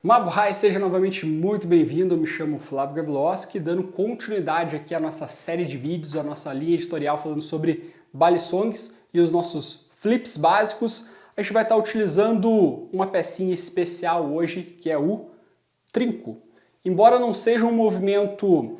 Mabuhay, seja novamente muito bem-vindo, eu me chamo Flávio Gaviloski, dando continuidade aqui à nossa série de vídeos, à nossa linha editorial falando sobre balisongs e os nossos flips básicos. A gente vai estar utilizando uma pecinha especial hoje, que é o trinco. Embora não seja um movimento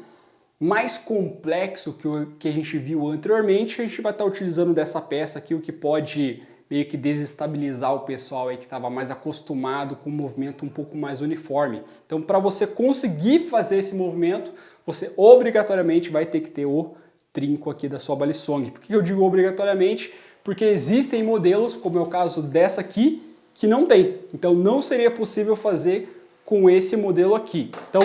mais complexo que o que a gente viu anteriormente, a gente vai estar utilizando dessa peça aqui, o que pode meio que desestabilizar o pessoal aí que estava mais acostumado com um movimento um pouco mais uniforme. Então, para você conseguir fazer esse movimento, você obrigatoriamente vai ter que ter o trinco aqui da sua balisong. Por que eu digo obrigatoriamente? Porque existem modelos, como é o caso dessa aqui, que não tem. Então, não seria possível fazer com esse modelo aqui. Então,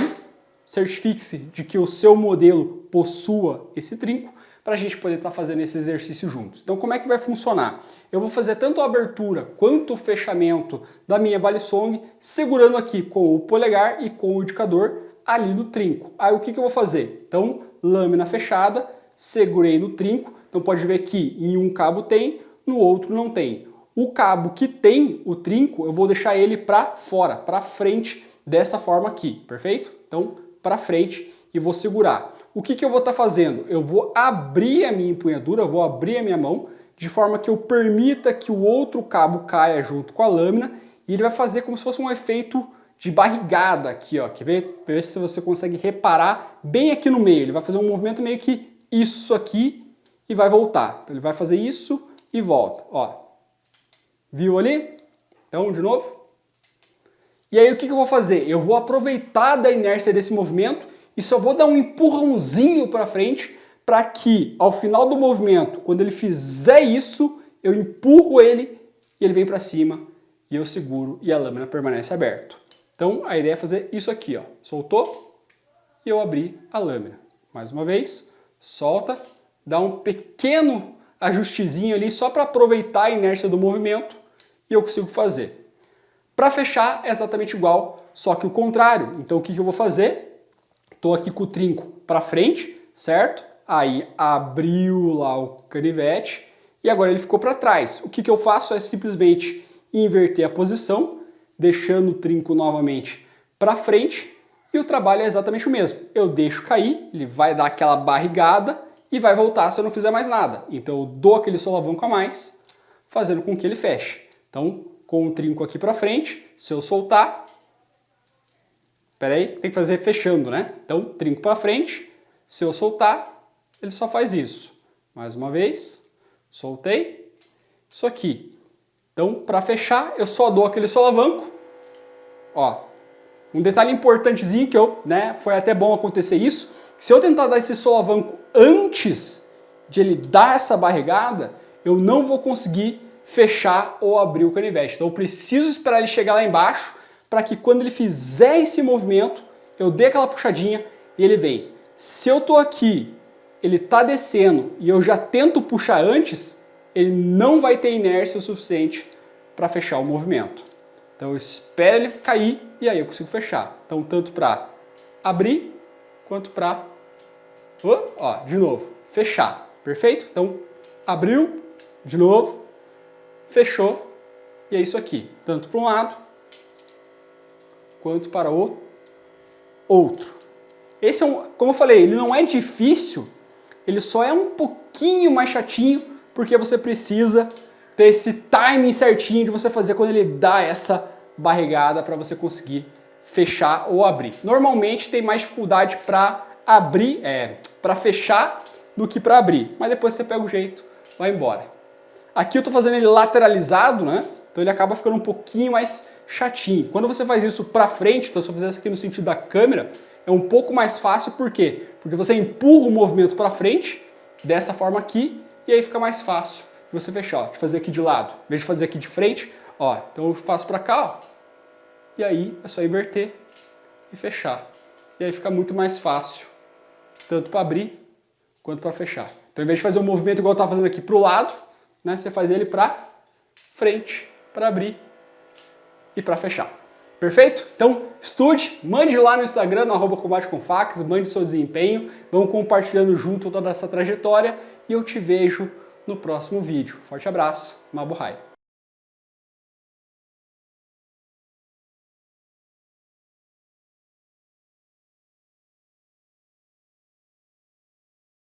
certifique-se de que o seu modelo possua esse trinco, para a gente poder estar fazendo esse exercício juntos. Então, como é que vai funcionar? Eu vou fazer tanto a abertura quanto o fechamento da minha balisong, segurando aqui com o polegar e com o indicador ali no trinco. Aí, o que eu vou fazer? Então, lâmina fechada, segurei no trinco. Então, pode ver que em um cabo tem, no outro não tem. O cabo que tem o trinco, eu vou deixar ele para fora, para frente, dessa forma aqui, perfeito? Então, para frente e vou segurar. O que eu vou estar fazendo? Eu vou abrir a minha empunhadura, eu vou abrir a minha mão, de forma que eu permita que o outro cabo caia junto com a lâmina e ele vai fazer como se fosse um efeito de barrigada aqui, ó. Quer ver? Ver se você consegue reparar bem aqui no meio. Ele vai fazer um movimento meio que isso aqui e vai voltar. Então ele vai fazer isso e volta, ó. Viu ali? Então, de novo. E aí o que eu vou fazer? Eu vou aproveitar da inércia desse movimento e só vou dar um empurrãozinho para frente para que ao final do movimento, quando ele fizer isso, eu empurro ele e ele vem para cima e eu seguro e a lâmina permanece aberta. Então a ideia é fazer isso aqui, ó. Soltou e eu abri a lâmina. Mais uma vez, solta, dá um pequeno ajustezinho ali só para aproveitar a inércia do movimento e eu consigo fazer. Para fechar é exatamente igual, só que o contrário. Então o que eu vou fazer? Estou aqui com o trinco para frente, certo? Aí abriu lá o canivete e agora ele ficou para trás. O que eu faço é simplesmente inverter a posição, deixando o trinco novamente para frente e o trabalho é exatamente o mesmo. Eu deixo cair, ele vai dar aquela barrigada e vai voltar se eu não fizer mais nada. Então eu dou aquele solavanco a mais, fazendo com que ele feche. Então, com o trinco aqui para frente, se eu soltar... Espera aí, tem que fazer fechando, né? Então, trinco para frente, se eu soltar, ele só faz isso. Mais uma vez, soltei, isso aqui. Então, para fechar, eu só dou aquele solavanco. Ó, um detalhe importantezinho que foi até bom acontecer isso, se eu tentar dar esse solavanco antes de ele dar essa barrigada, eu não vou conseguir fechar ou abrir o canivete. Então, eu preciso esperar ele chegar lá embaixo, para que quando ele fizer esse movimento, eu dê aquela puxadinha e ele vem. Se eu tô aqui, ele tá descendo e eu já tento puxar antes, ele não vai ter inércia o suficiente para fechar o movimento. Então eu espero ele cair e aí eu consigo fechar. Então tanto para abrir quanto para, de novo, fechar. Perfeito? Então abriu, de novo, fechou e é isso aqui. Tanto para um lado quanto para o outro. Esse como eu falei, ele não é difícil, ele só é um pouquinho mais chatinho, porque você precisa ter esse timing certinho de você fazer quando ele dá essa barrigada para você conseguir fechar ou abrir. Normalmente tem mais dificuldade para abrir, para fechar do que para abrir, mas depois você pega o jeito, vai embora. Aqui eu estou fazendo ele lateralizado, né? Então ele acaba ficando um pouquinho mais chatinho. Quando você faz isso para frente, então se eu fizer isso aqui no sentido da câmera, é um pouco mais fácil, por quê? Porque você empurra o movimento para frente, dessa forma aqui, e aí fica mais fácil de você fechar. Ó, de fazer aqui de lado, em vez de fazer aqui de frente, ó, então eu faço para cá, ó, e aí é só inverter e fechar. E aí fica muito mais fácil, tanto para abrir quanto para fechar. Então em vez de fazer um movimento igual eu estava fazendo aqui para o lado, né, você faz ele para frente, para abrir e para fechar. Perfeito? Então estude, mande lá no Instagram, no @combateconfacs, mande seu desempenho, vamos compartilhando junto toda essa trajetória e eu te vejo no próximo vídeo. Forte abraço, Mabuhay!